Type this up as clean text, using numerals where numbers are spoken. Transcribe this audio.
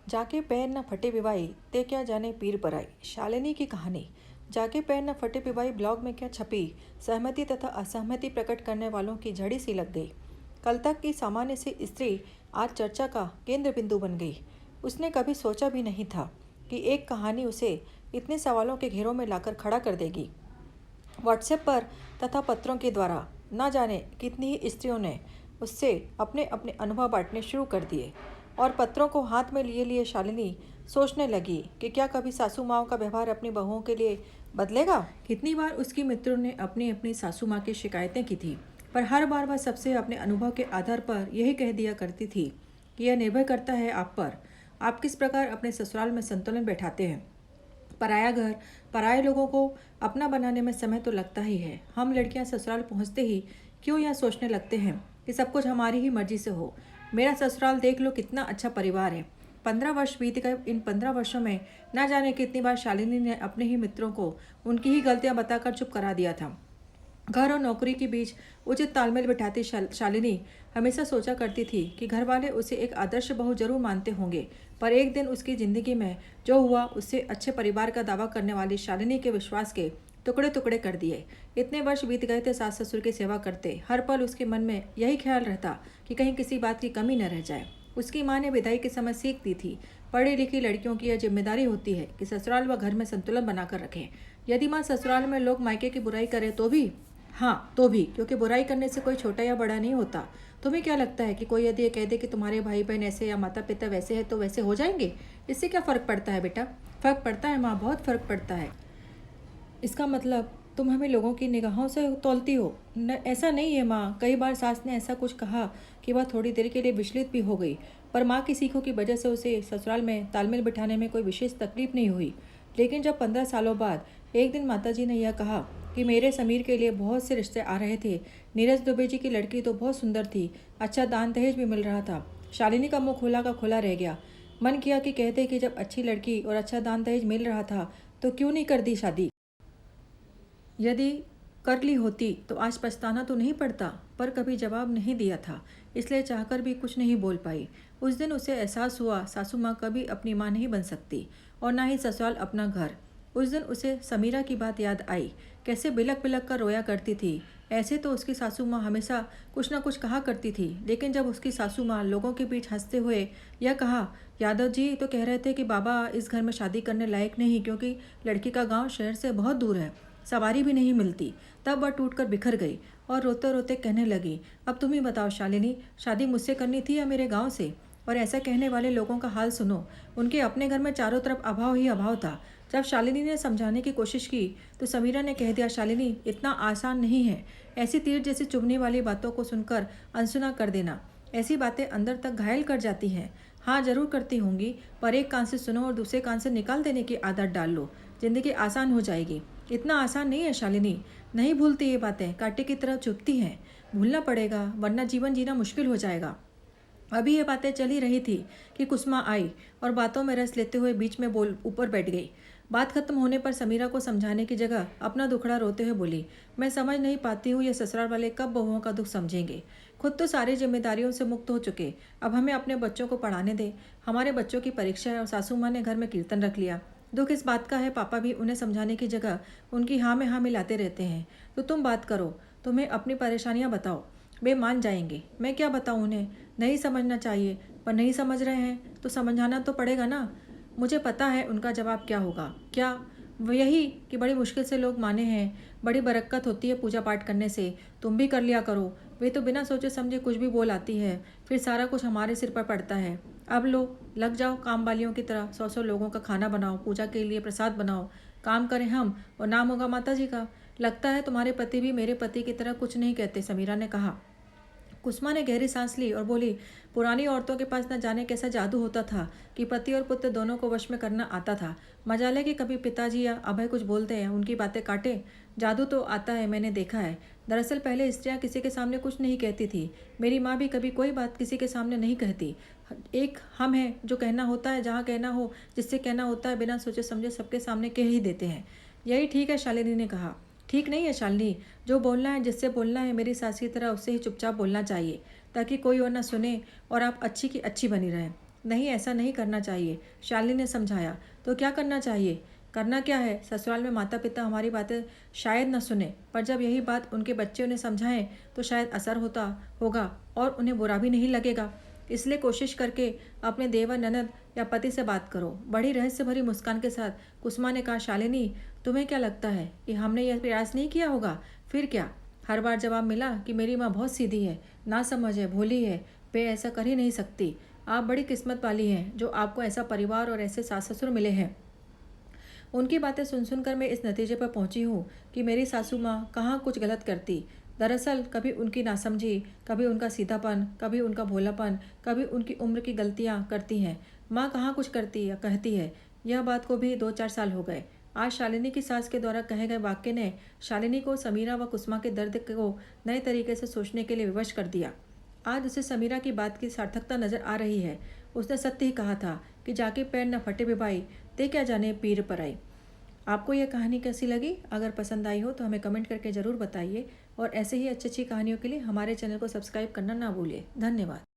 जाके पैर न फटे पिवाई ते क्या जाने पीर पराई। शालिनी की कहानी। जाके पैर न फटे पिवाई ब्लॉग में क्या छपी सहमति तथा असहमति प्रकट करने वालों की झड़ी सी लग गई। कल तक की सामान्य सी स्त्री आज चर्चा का केंद्र बिंदु बन गई। उसने कभी सोचा भी नहीं था कि एक कहानी उसे इतने सवालों के घेरों में लाकर खड़ा कर देगी। व्हाट्सएप पर तथा पत्रों के द्वारा न जाने कितनी ही स्त्रियों ने उससे अपने अपने अनुभव बांटने शुरू कर दिए और पत्रों को हाथ में लिए लिए शालिनी सोचने लगी कि क्या कभी सासू माँ का व्यवहार अपनी बहुओं के लिए बदलेगा। कितनी बार उसकी मित्रों ने अपनी अपनी सासू माँ की शिकायतें की थी, पर हर बार वह सबसे अपने अनुभव के आधार पर यही कह दिया करती थी कि यह निर्भर करता है आप पर, आप किस प्रकार अपने ससुराल में संतुलन बैठाते हैं। पराया घर पराए लोगों को अपना बनाने में समय तो लगता ही है। हम लड़कियां ससुराल पहुंचते ही क्यों यह सोचने लगते हैं कि सब कुछ हमारी ही मर्जी से हो। मेरा ससुराल देख लो कितना अच्छा परिवार है। 15 वर्ष बीत गए। इन 15 वर्षों में न जाने कितनी बार शालिनी ने अपने ही मित्रों को उनकी ही गलतियां बताकर चुप करा दिया था। घर और नौकरी के बीच उचित तालमेल बिठाती शालिनी हमेशा सोचा करती थी कि घर वाले उसे एक आदर्श बहू जरूर मानते होंगे, पर एक दिन उसकी ज़िंदगी में जो हुआ उससे अच्छे परिवार का दावा करने वाली शालिनी के विश्वास के टुकड़े टुकड़े कर दिए। इतने वर्ष बीत गए थे सास ससुर की सेवा करते, हर पल उसके मन में यही ख्याल रहता कि कहीं किसी बात की कमी न रह जाए। उसकी माँ ने विदाई के समय सीख दी थी, पढ़ी लिखी लड़कियों की यह जिम्मेदारी होती है कि ससुराल व घर में संतुलन बनाकर रखें। यदि माँ ससुराल में लोग मायके की बुराई करें तो भी, हाँ तो भी, क्योंकि बुराई करने से कोई छोटा या बड़ा नहीं होता। तुम्हें क्या लगता है कि कोई यदि ये कह दे कि तुम्हारे भाई बहन ऐसे या माता पिता वैसे हैं तो वैसे हो जाएंगे? इससे क्या फ़र्क पड़ता है बेटा? फ़र्क पड़ता है माँ, बहुत फ़र्क पड़ता है। इसका मतलब तुम हमें लोगों की निगाहों से तौलती हो न? ऐसा नहीं है माँ। कई बार सास ने ऐसा कुछ कहा कि वह थोड़ी देर के लिए विचलित भी हो गई, पर माँ की सीखों की वजह से उसे ससुराल में तालमेल बिठाने में कोई विशेष तकलीफ नहीं हुई। लेकिन जब 15 सालों बाद एक दिन माताजी ने यह कहा कि मेरे समीर के लिए बहुत से रिश्ते आ रहे थे, नीरज दुबे जी की लड़की तो बहुत सुंदर थी, अच्छा दान दहेज भी मिल रहा था, शालिनी का मुंह खुला का खुला रह गया। मन किया कि कहते कि जब अच्छी लड़की और अच्छा दान दहेज मिल रहा था तो क्यों नहीं कर दी शादी। यदि कर ली होती तो आज पछताना तो नहीं पड़ता, पर कभी जवाब नहीं दिया था, इसलिए चाहकर भी कुछ नहीं बोल पाई। उस दिन उसे एहसास हुआ सासू माँ कभी अपनी माँ नहीं बन सकती और ना ही ससुराल अपना घर। उस दिन उसे समीरा की बात याद आई, कैसे बिलक बिलक कर रोया करती थी। ऐसे तो उसकी सासू माँ हमेशा कुछ ना कुछ कहा करती थी, लेकिन जब उसकी सासू माँ लोगों के बीच हंसते हुए यह कहा, यादव जी तो कह रहे थे कि बाबा इस घर में शादी करने लायक नहीं क्योंकि लड़की का गांव शहर से बहुत दूर है, सवारी भी नहीं मिलती, तब वह टूटकर बिखर गई और रोते रोते कहने लगी, अब तुम ही बताओ शालिनी, शादी मुझसे करनी थी या मेरे गांव से? और ऐसा कहने वाले लोगों का हाल सुनो। उनके अपने घर में चारों तरफ अभाव ही अभाव था। जब शालिनी ने समझाने की कोशिश की तो समीरा ने कह दिया, शालिनी इतना आसान नहीं है ऐसी तीर जैसी चुभने वाली बातों को सुनकर अनसुना कर देना। ऐसी बातें अंदर तक घायल कर जाती हैं। हाँ जरूर करती होंगी, पर एक कान से सुनो और दूसरे कान से निकाल देने की आदत डाल लो, जिंदगी आसान हो जाएगी। इतना आसान नहीं है शालिनी, नहीं भूलती ये बातें, कांटे की तरह चुभती हैं। भूलना पड़ेगा वरना जीवन जीना मुश्किल हो जाएगा। अभी ये बातें चल ही रही थी कि कुसुमा आई और बातों में रस लेते हुए बीच में बोल ऊपर बैठ गई। बात खत्म होने पर समीरा को समझाने की जगह अपना दुखड़ा रोते हुए बोली, मैं समझ नहीं पाती हूँ ये ससुराल वाले कब बहुओं का दुख समझेंगे। खुद तो सारी जिम्मेदारियों से मुक्त हो चुके, अब हमें अपने बच्चों को पढ़ाने दे। हमारे बच्चों की परीक्षा है और सासू माँ ने घर में कीर्तन रख लिया। दुख इस बात का है पापा भी उन्हें समझाने की जगह उनकी हाँ में हाँ मिलाते रहते हैं। तो तुम बात करो, तुम्हें अपनी परेशानियाँ बताओ, वे मान जाएंगे। मैं क्या बताऊँ उन्हें, नहीं समझना चाहिए, पर नहीं समझ रहे हैं तो समझाना तो पड़ेगा ना। मुझे पता है उनका जवाब क्या होगा। क्या? वो यही कि बड़ी मुश्किल से लोग माने हैं, बड़ी बरक्कत होती है पूजा पाठ करने से, तुम भी कर लिया करो। वे तो बिना सोचे समझे कुछ भी बोल आती है, फिर सारा कुछ हमारे सिर पर पड़ता है। अब लो लग जाओ काम वालियों की तरह, 100 लोगों का खाना बनाओ, पूजा के लिए प्रसाद बनाओ, काम करें हम और नाम होगा माता जी का। लगता है तुम्हारे पति भी मेरे पति की तरह कुछ नहीं कहते, समीरा ने कहा। कुसुमा ने गहरी सांस ली और बोली, पुरानी औरतों के पास न जाने कैसा जादू होता था कि पति और पुत्र दोनों को वश में करना आता था। मजाल है कि कभी पिताजी या अभय कुछ बोलते हैं उनकी बातें काटे। जादू तो आता है, मैंने देखा है। दरअसल पहले स्त्रियां किसी के सामने कुछ नहीं कहती थी। मेरी माँ भी कभी कोई बात किसी के सामने नहीं कहती। एक हम हैं जो कहना होता है जहाँ कहना हो, जिससे कहना होता है, बिना सोचे समझे सबके सामने कह ही देते हैं। यही ठीक है, शालिनी ने कहा। ठीक नहीं है शालिनी, जो बोलना है जिससे बोलना है मेरी सास की तरह उससे ही चुपचाप बोलना चाहिए, ताकि कोई और ना सुने और आप अच्छी की अच्छी बनी रहें। नहीं, ऐसा नहीं करना चाहिए, शालिनी ने समझाया। तो क्या करना चाहिए? करना क्या है? ससुराल में माता पिता हमारी बातें शायद न सुने, पर जब यही बात उनके बच्चे उन्हें समझाएं तो शायद असर होता होगा और उन्हें बुरा भी नहीं लगेगा। इसलिए कोशिश करके अपने देवर, ननद या पति से बात करो। बड़ी रहस्य भरी मुस्कान के साथ कुसुमा ने कहा, शालिनी, तुम्हें क्या लगता है कि हमने यह प्रयास नहीं किया होगा? फिर क्या? हर बार जवाब मिला कि मेरी माँ बहुत सीधी है, ना समझ है, भोली है, वे ऐसा कर ही नहीं सकती। आप बड़ी किस्मत वाली हैं जो आपको ऐसा परिवार और ऐसे सास ससुर मिले हैं। उनकी बातें सुन सुनकर मैं इस नतीजे पर पहुंची हूँ कि मेरी सासू माँ कहाँ कुछ गलत करती। दरअसल कभी उनकी नासमझी, कभी उनका सीधापन, कभी उनका भोलापन, कभी उनकी उम्र की गलतियाँ करती हैं। माँ कहाँ कुछ करती या कहती है। यह बात को भी 2-4 साल हो गए। आज शालिनी की सास के द्वारा कहे गए वाक्य ने शालिनी को समीरा व कुसुमा के दर्द को नए तरीके से सोचने के लिए विवश कर दिया। आज उसे समीरा की बात की सार्थकता नजर आ रही है। उसने सत्य ही कहा था कि जाके पैर न फटे बिभाई, ते क्या जाने पीर पर आई। आपको यह कहानी कैसी लगी? अगर पसंद आई हो तो हमें कमेंट करके ज़रूर बताइए और ऐसे ही अच्छी अच्छी कहानियों के लिए हमारे चैनल को सब्सक्राइब करना ना भूलिए। धन्यवाद।